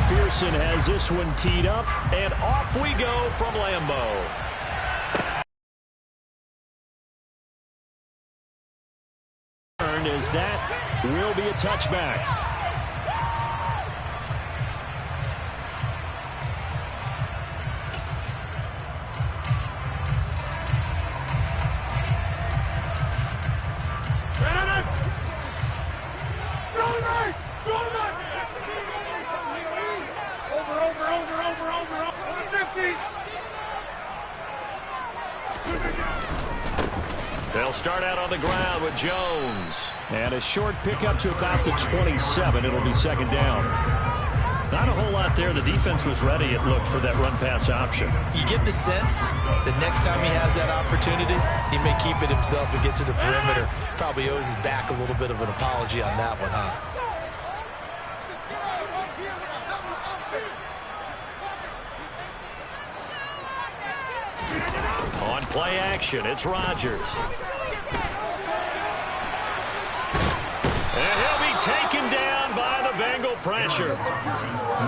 McPherson has this one teed up, and off we go from Lambeau. As that will be a touchback. They'll start out on the ground with Jones. And a short pickup to about the 27. It'll be second down. Not a whole lot there. The defense was ready, it looked, for that run-pass option. You get the sense that next time he has that opportunity, he may keep it himself and get to the perimeter. Probably owes his back a little bit of an apology on that one, huh? On play action, it's Rodgers. And he'll be taken down by the Bengal pressure.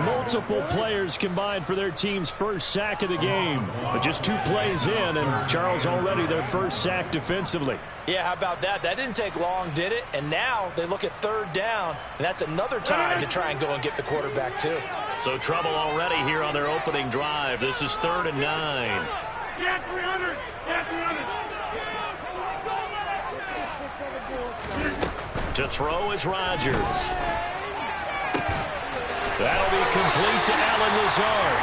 Multiple players combined for their team's first sack of the game. But just 2 plays in, and Charles already their first sack defensively. Yeah, how about that? That didn't take long, did it? And now they look at third down, and that's another time to try and go and get the quarterback, too. So trouble already here on their opening drive. This is 3rd and 9. Yeah, 300. Yeah, 300. To throw is Rodgers. That'll be complete to Allen Lazard.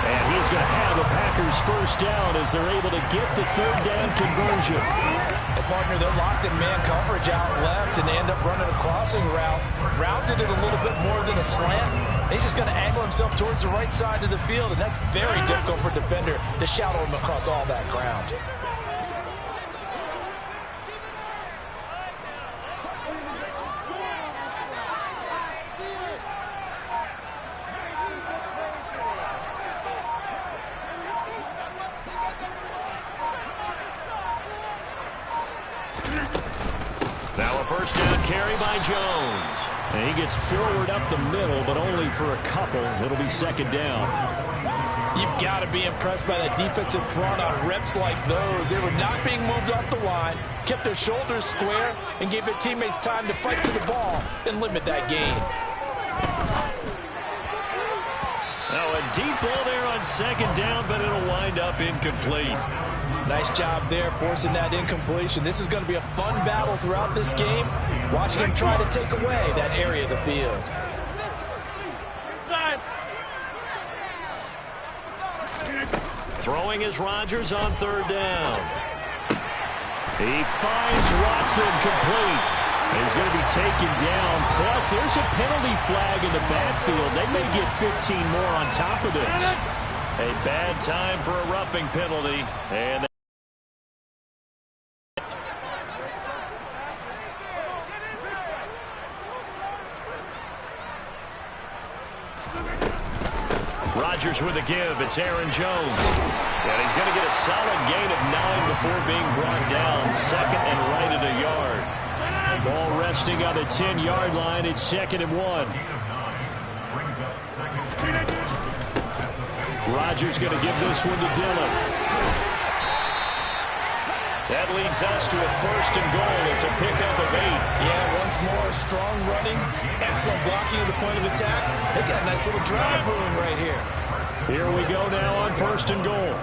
And he's going to have a Packers first down as they're able to get the 3rd down conversion. Hey, partner, they're locked in man coverage out left, and they end up running a crossing route. Routed it a little bit more than a slant. He's just going to angle himself towards the right side of the field, and that's very difficult for a defender to shadow him across all that ground. Now a first down carry by Jones. And he gets forward up the middle, but only for a couple. It'll be second down. You've got to be impressed by that defensive front on reps like those. They were not being moved off the line, kept their shoulders square, and gave their teammates time to fight to the ball and limit that gain. Now a deep ball there on second down, but it'll wind up incomplete. Nice job there forcing that incompletion. This is going to be a fun battle throughout this game, watching him try to take away that area of the field. Throwing is Rodgers on 3rd down. He finds Watson complete. He's going to be taken down. Plus, there's a penalty flag in the backfield. They may get 15 more on top of this. A bad time for a roughing penalty. And Rodgers with a give. It's Aaron Jones. And he's going to get a solid gain of 9 before being brought down. 2nd and right at a yard. Ball resting on the 10-yard line. It's 2nd and 1. Rodgers going to give this one to Dillon. That leads us to a 1st and goal. It's a pickup of 8. Yeah, once more, strong running, excellent blocking at the point of attack. They've got a nice little drive brewing right here. Here we go now on 1st and goal.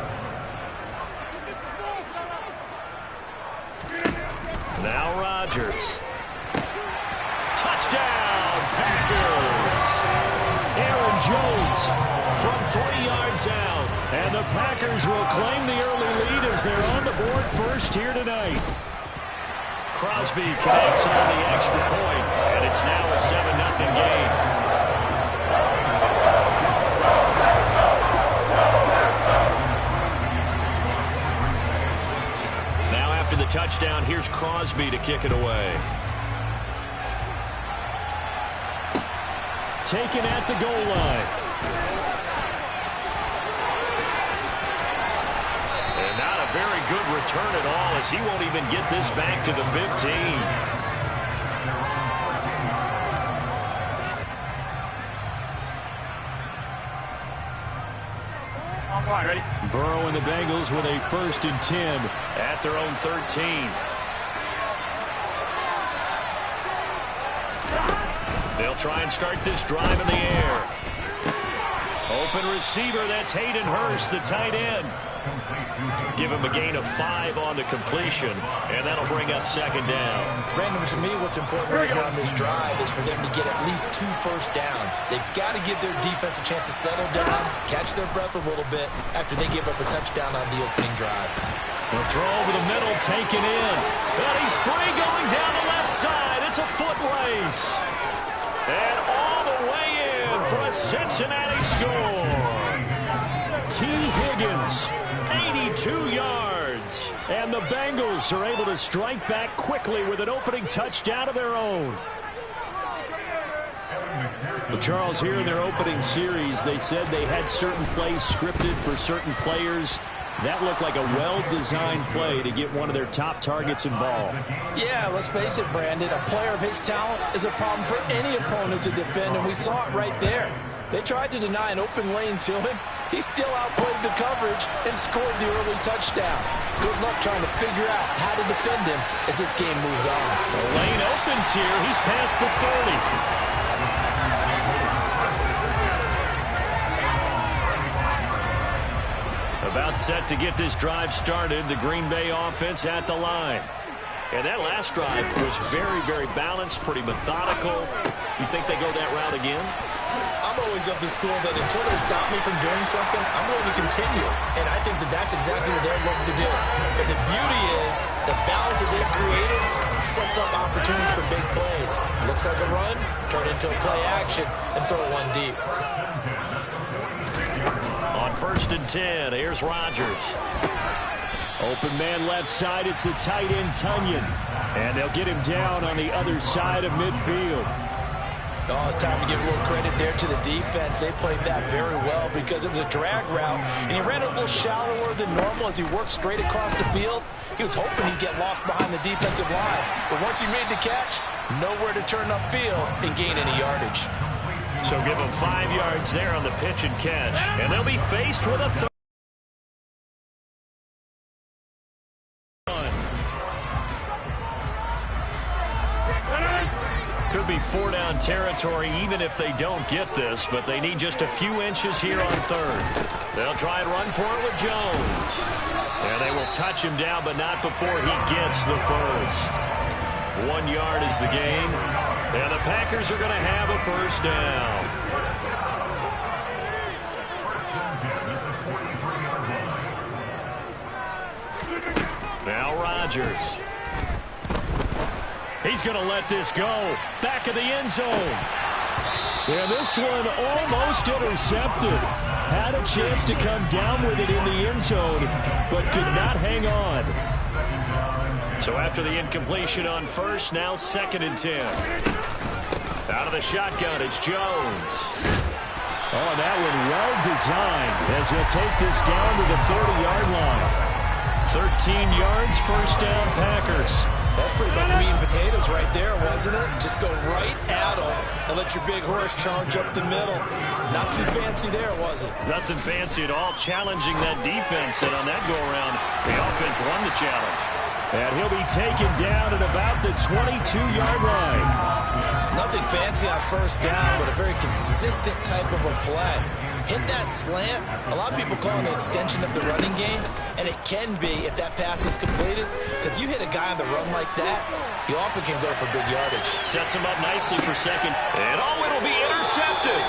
Now Rodgers. Touchdown, Packers! Aaron Jones from 3 yards out. And the Packers will claim the early lead as they're on the board first here tonight. Crosby connects on the extra point, and it's now a 7-0 game. Now after the touchdown, here's Crosby to kick it away. Taken at the goal line. And not a very good return at all, as he won't even get this back to the 15. All right, ready? Burrow and the Bengals with a 1st and 10 at their own 13. They'll try and start this drive in the air. Open receiver, that's Hayden Hurst, the tight end. Give him a gain of 5 on the completion, and that'll bring up 2nd down. Brandon, to me, what's important right here on this drive is for them to get at least 2 first downs. They've got to give their defense a chance to settle down, catch their breath a little bit after they give up a touchdown on the opening drive. The throw over the middle, taken in. And he's free going down the left side. It's a foot race. And all the way in for a Cincinnati score. T. Higgins, 82 yards. And the Bengals are able to strike back quickly with an opening touchdown of their own. Well, Charles, here in their opening series, they said they had certain plays scripted for certain players. That looked like a well-designed play to get one of their top targets involved. Yeah, let's face it, Brandon. A player of his talent is a problem for any opponent to defend, and we saw it right there. They tried to deny an open lane to him. He still outplayed the coverage and scored the early touchdown. Good luck trying to figure out how to defend him as this game moves on. The lane opens here. He's past the 30. About set to get this drive started. The Green Bay offense at the line. And that last drive was very, very balanced, pretty methodical. You think they go that route again? I'm always of the school that until they stop me from doing something, I'm going to continue. And I think that that's exactly what they're looking to do. But the beauty is the balance that they've created sets up opportunities for big plays. Looks like a run, turn it into a play action, and throw one deep. On 1st and 10, here's Rodgers. Open man left side, it's the tight end Tunyon. And they'll get him down on the other side of midfield. Oh, it's time to give a little credit there to the defense. They played that very well because it was a drag route, and he ran a little shallower than normal as he worked straight across the field. He was hoping he'd get lost behind the defensive line. But once he made the catch, nowhere to turn upfield and gain any yardage. So give them 5 yards there on the pitch and catch. And they'll be faced with a third. Could be 4-down territory even if they don't get this, but they need just a few inches here on 3rd. They'll try and run for it with Jones. And they will touch him down, but not before he gets the first. 1 yard is the gain. And the Packers are going to have a 1st down. Now Rodgers. He's going to let this go. Back of the end zone. And this one almost intercepted. Had a chance to come down with it in the end zone, but could not hang on. So after the incompletion on 1st, now 2nd and 10. Out of the shotgun, it's Jones. Oh, that one well designed as he'll take this down to the 30-yard line. 13 yards, 1st down, Packers. That's pretty much meat and potatoes right there, wasn't it? Just go right at them and let your big horse charge up the middle. Not too fancy there, was it? Nothing fancy at all, challenging that defense, and on that go-around, the offense won the challenge. And he'll be taken down at about the 22-yard line. Nothing fancy on 1st down, but a very consistent type of a play. Hit that slant. A lot of people call it an extension of the running game, and it can be if that pass is completed, because you hit a guy on the run like that, he often can go for big yardage. Sets him up nicely for 2nd. And it'll be intercepted.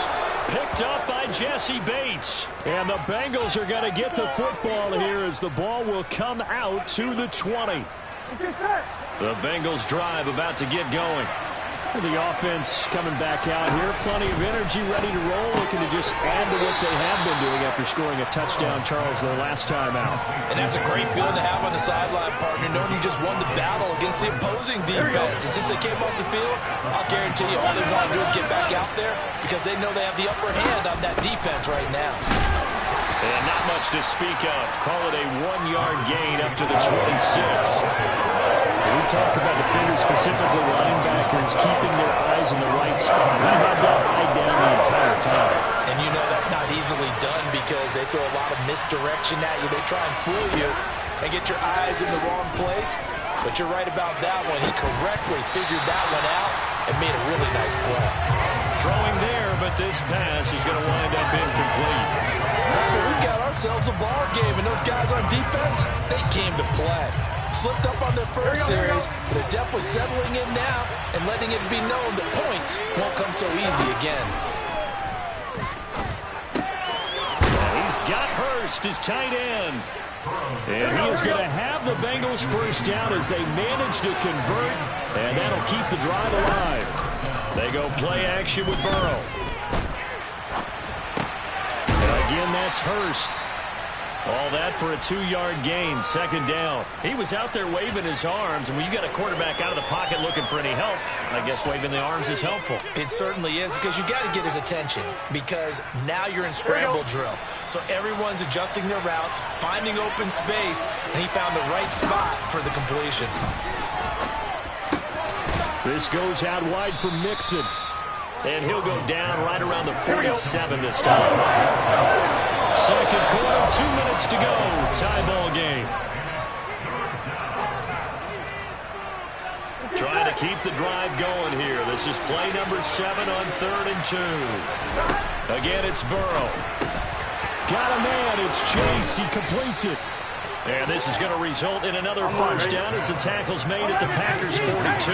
Picked up by Jesse Bates. And the Bengals are going to get the football here as the ball will come out to the 20. The Bengals drive about to get going. The offense coming back out here. Plenty of energy, ready to roll, looking to just add to what they have been doing after scoring a touchdown, Charles, their last time out. And that's a great feeling to have on the sideline, partner, knowing you just won the battle against the opposing defense. And since they came off the field, I'll guarantee you all they want to do is get back out there because they know they have the upper hand on that defense right now. And not much to speak of. Call it a 1-yard gain up to the 26. We talk about defenders, specifically linebackers, keeping their eyes in the right spot. We had that eye down the entire time. And you know that's not easily easily done because they throw a lot of misdirection at you. They try and fool you and get your eyes in the wrong place. But you're right about that one. He correctly figured that one out and made a really nice play. Throwing there, but this pass is going to wind up incomplete. We've got ourselves a ball game, and those guys on defense, they came to play. Slipped up on their first series, but they're definitely settling in now and letting it be known that points won't come so easy again. He's got Hurst, his tight end. And he is going to have the Bengals first down as they manage to convert, and that'll keep the drive alive. They go play action with Burrow. And again, that's Hurst. All that for a 2-yard gain, second down. He was out there waving his arms, and when you got a quarterback out of the pocket looking for any help, I guess waving the arms is helpful. It certainly is, because you got to get his attention, because now you're in scramble drill. So everyone's adjusting their routes, finding open space, and he found the right spot for the completion. This goes out wide for Mixon. And he'll go down right around the 47 this time. Second quarter, 2 minutes to go. Tie ball game. Trying to keep the drive going here. This is play number 7 on 3rd and 2. Again, it's Burrow. Got a man. It's Chase. He completes it. And this is going to result in another first down as the tackle's made at the Packers' 42.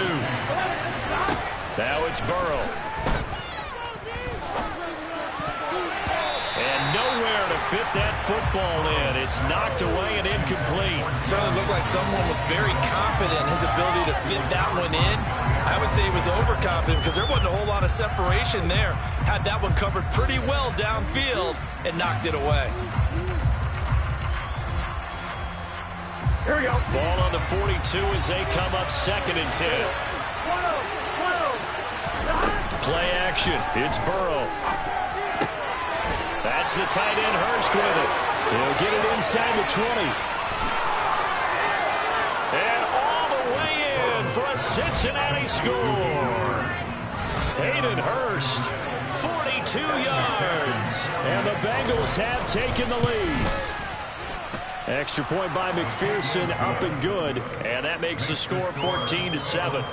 Now it's Burrow. And nowhere to fit that football in. It's knocked away and incomplete. Certainly looked like someone was very confident in his ability to fit that one in. I would say he was overconfident because there wasn't a whole lot of separation there. Had that one covered pretty well downfield and knocked it away. Here we go. Ball on the 42 as they come up 2nd and 10. Play action. It's Burrow. That's the tight end Hurst with it. He'll get it inside the 20. And all the way in for a Cincinnati score. Hayden Hurst, 42 yards. And the Bengals have taken the lead. Extra point by McPherson, up and good. And that makes the score 14-7.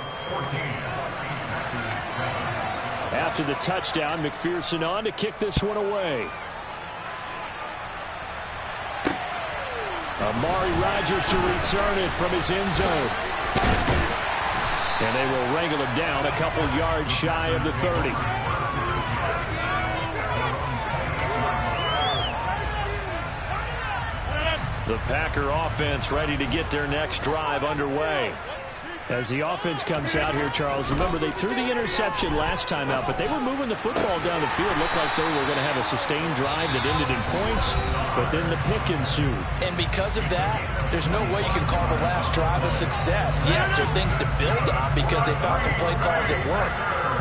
After the touchdown, McPherson on to kick this one away. Amari Rodgers to return it from his end zone. And they will wrangle him down a couple yards shy of the 30. The Packer offense ready to get their next drive underway. As the offense comes out here, Charles, remember they threw the interception last time out, but they were moving the football down the field. Looked like they were going to have a sustained drive that ended in points, but then the pick ensued. And because of that, there's no way you can call the last drive a success. Yes, there are things to build on because they found some play calls that work.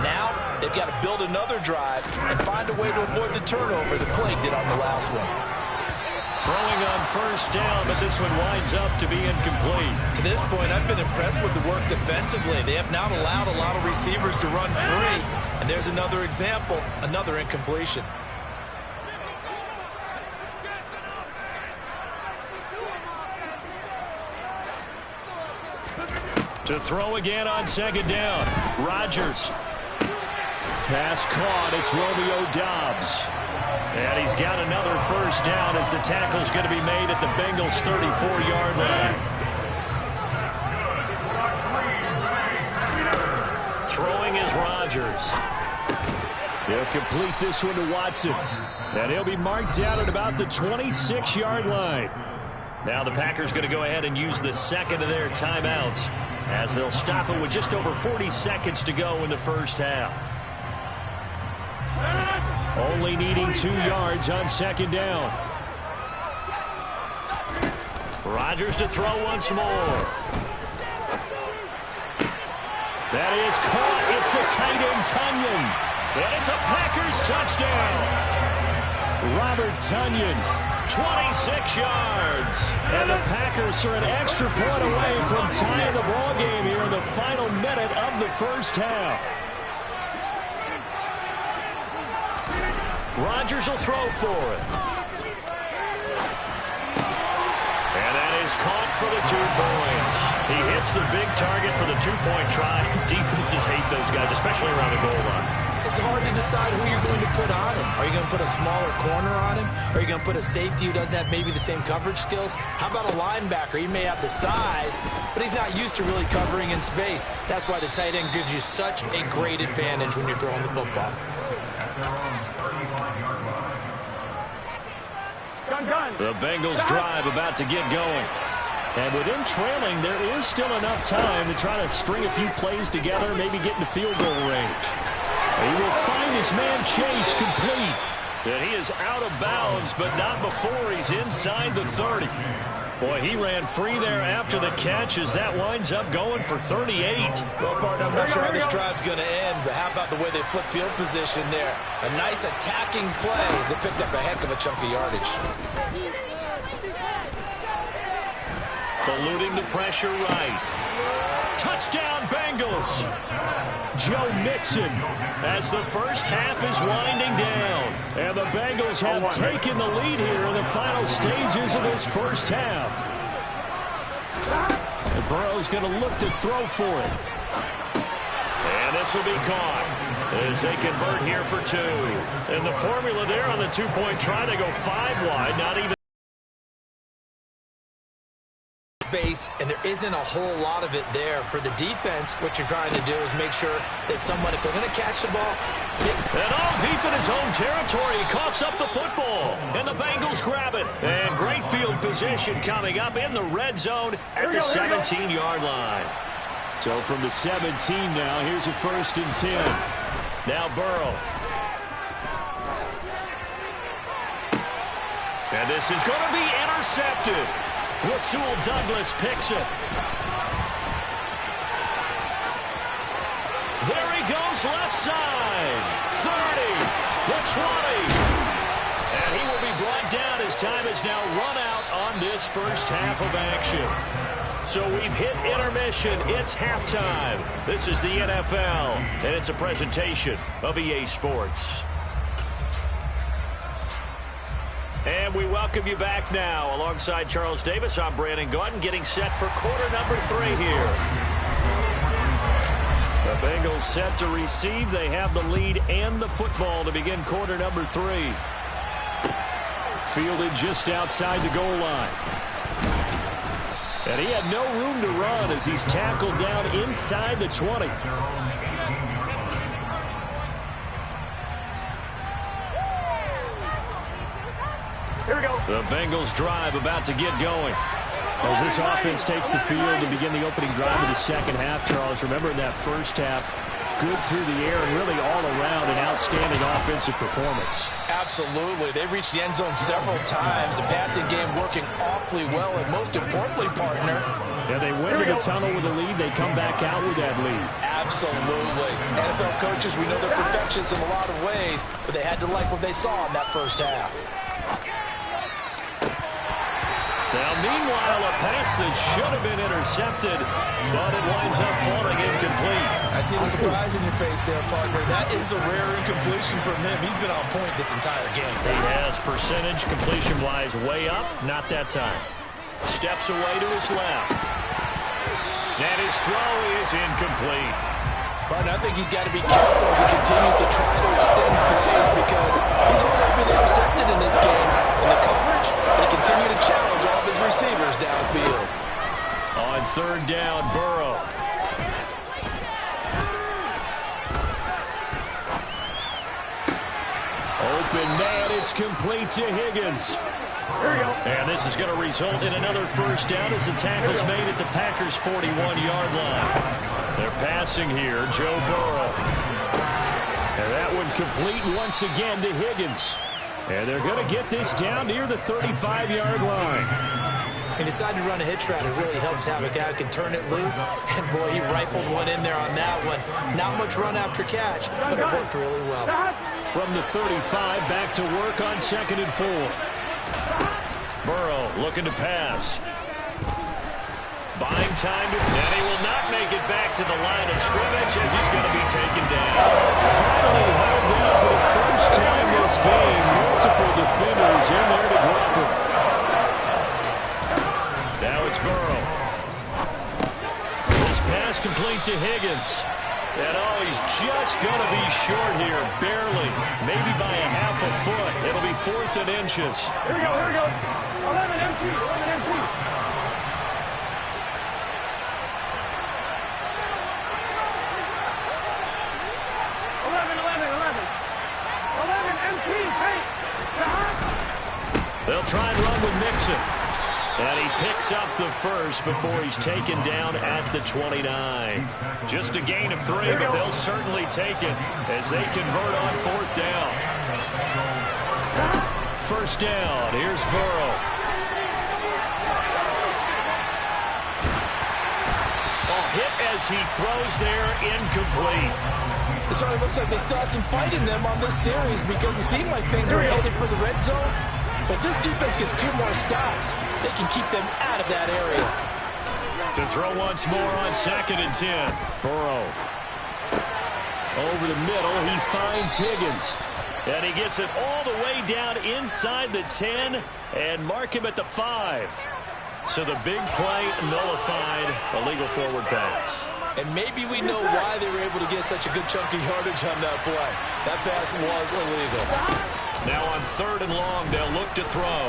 Now, they've got to build another drive and find a way to avoid the turnover the play did on the last one. Throwing on first down, but this one winds up to be incomplete. To this point, I've been impressed with the work defensively. They have not allowed a lot of receivers to run free. And there's another example, another incompletion. To throw again on second down. Rodgers. Pass caught. It's Romeo Doubs. And he's got another first down as the tackle's going to be made at the Bengals' 34-yard line. Throwing is Rodgers. He'll complete this one to Watson. And he'll be marked down at about the 26-yard line. Now the Packers going to go ahead and use the second of their timeouts as they'll stop it with just over 40 seconds to go in the first half. Only needing 2 yards on second down. Rodgers to throw once more. That is caught. It's the tight end, Tonyan. And it's a Packers touchdown. Robert Tonyan, 26 yards. And the Packers are an extra point away from tying the ball game here in the final minute of the first half. Rodgers will throw for it. And that is caught for the 2 points. He hits the big target for the 2-point try. Defenses hate those guys, especially around the goal line. It's hard to decide who you're going to put on him. Are you going to put a smaller corner on him? Are you going to put a safety who doesn't have maybe the same coverage skills? How about a linebacker? He may have the size, but he's not used to really covering in space. That's why the tight end gives you such a great advantage when you're throwing the football. The Bengals drive about to get going. And with him trailing, there is still enough time to try to string a few plays together, maybe get into field goal range. He will find his man Chase complete. And he is out of bounds, but not before he's inside the 30. Boy, he ran free there after the catch as that winds up going for 38. Well, partner, I'm not sure how this drive's going to end, but how about the way they flip field position there? A nice attacking play. They picked up a heck of a chunk of yardage. Eluding the pressure right. Touchdown, Bengals. Joe Mixon as the first half is winding down. And the Bengals have taken the lead here in the final stages of this first half. And Burrow's going to look to throw for it. And this will be caught as they convert here for 2. And the formula there on the 2-point try, they go 5 wide, not even base, and there isn't a whole lot of it there. For the defense, what you're trying to do is make sure that someone, if they're going to catch the ball. And all deep in his own territory, he coughs up the football. And the Bengals grab it. And great field position coming up in the red zone at the 17-yard line. So from the 17 now, here's a 1st and 10. Now Burrow. And this is going to be intercepted. Rasul Douglas picks it. There he goes, left side. 30, the 20. And he will be brought down as time is now run out on this first half of action. So we've hit intermission. It's halftime. This is the NFL, and it's a presentation of EA Sports. And we welcome you back now. Alongside Charles Davis, I'm Brandon Gaudin, getting set for quarter number 3 here. The Bengals set to receive. They have the lead and the football to begin quarter number 3. Fielded just outside the goal line. And he had no room to run as he's tackled down inside the 20. Here we go. The Bengals drive about to get going. As this offense takes the field to begin the opening drive of the second half, Charles, remember in that first half, good through the air and really all around an outstanding offensive performance. Absolutely. They reached the end zone several times. The passing game working awfully well, and most importantly, partner, yeah, they went to the tunnel with a lead. They come back out with that lead. Absolutely. NFL coaches, we know they're perfectionists in a lot of ways, but they had to like what they saw in that first half. Now, meanwhile, a pass that should have been intercepted, but it winds up falling incomplete. I see the surprise in your face there, partner. That is a rare incompletion from him. He's been on point this entire game. He has percentage completion-wise way up. Not that time. Steps away to his left. And his throw is incomplete. Partner, I think he's got to be careful as he continues to try to extend plays because he's already been intercepted in this game. And the coverage, they continue to challenge all of his receivers downfield. On 3rd down, Burrow. Open man, it's complete to Higgins. Here we go. And this is going to result in another first down as the tackle's made at the Packers' 41-yard line. They're passing here, Joe Burrow. And that one complete once again to Higgins. And they're going to get this down near the 35-yard line. He decided to run a hitch route. It really helps to have a guy who can turn it loose. And, boy, he rifled one in there on that one. Not much run after catch, but it worked really well. From the 35, back to work on 2nd and 4. Burrow looking to pass. Buying time, and he will not make it back to the line of scrimmage as he's going to be taken down. Finally held down for the first time this game. Higgins. And oh, he's just going to be short here, barely. Maybe by a half a foot. It'll be 4th and inches. Here we go, here we go. 11 empty, 11 empty. 11 empty, hey. They'll try and run with Mixon. And he picks up the first before he's taken down at the 29. Just a gain of 3, but they'll certainly take it as they convert on 4th down. 1st down. Here's Burrow. Hit as he throws there, incomplete. It certainly looks like they still have some fight in them on this series because it seemed like things were headed for the red zone. But this defense gets 2 more stops. They can keep them out of that area. To throw once more on 2nd and 10. Burrow. Over the middle, he finds Higgins. And he gets it all the way down inside the 10 and mark him at the 5. So the big play nullified, a legal forward pass. And maybe we know why they were able to get such a good chunk of yardage on that play. That pass was illegal. Now on 3rd and long, they'll look to throw.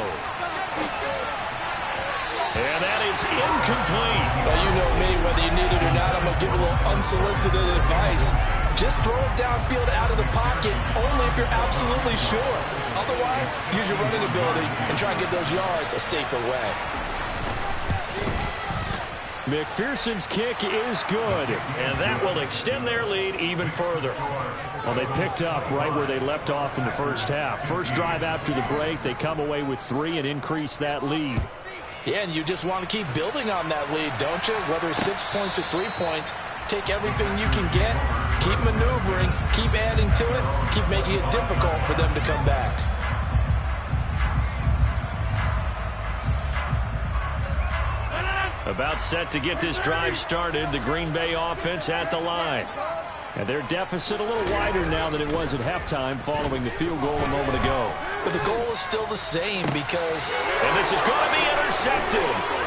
And that is incomplete. Well, you know me, whether you need it or not, I'm going to give a little unsolicited advice. Just throw it downfield out of the pocket, only if you're absolutely sure. Otherwise, use your running ability and try and get those yards a safer way. McPherson's kick is good, and that will extend their lead even further. Well, they picked up right where they left off in the first half. First drive after the break, they come away with 3 and increase that lead. Yeah, and you just want to keep building on that lead, don't you? Whether it's 6 points or 3 points, take everything you can get, keep maneuvering, keep adding to it, keep making it difficult for them to come back. About set to get this drive started, the Green Bay offense at the line. And their deficit a little wider now than it was at halftime following the field goal a moment ago. But the goal is still the same because... And this is going to be intercepted.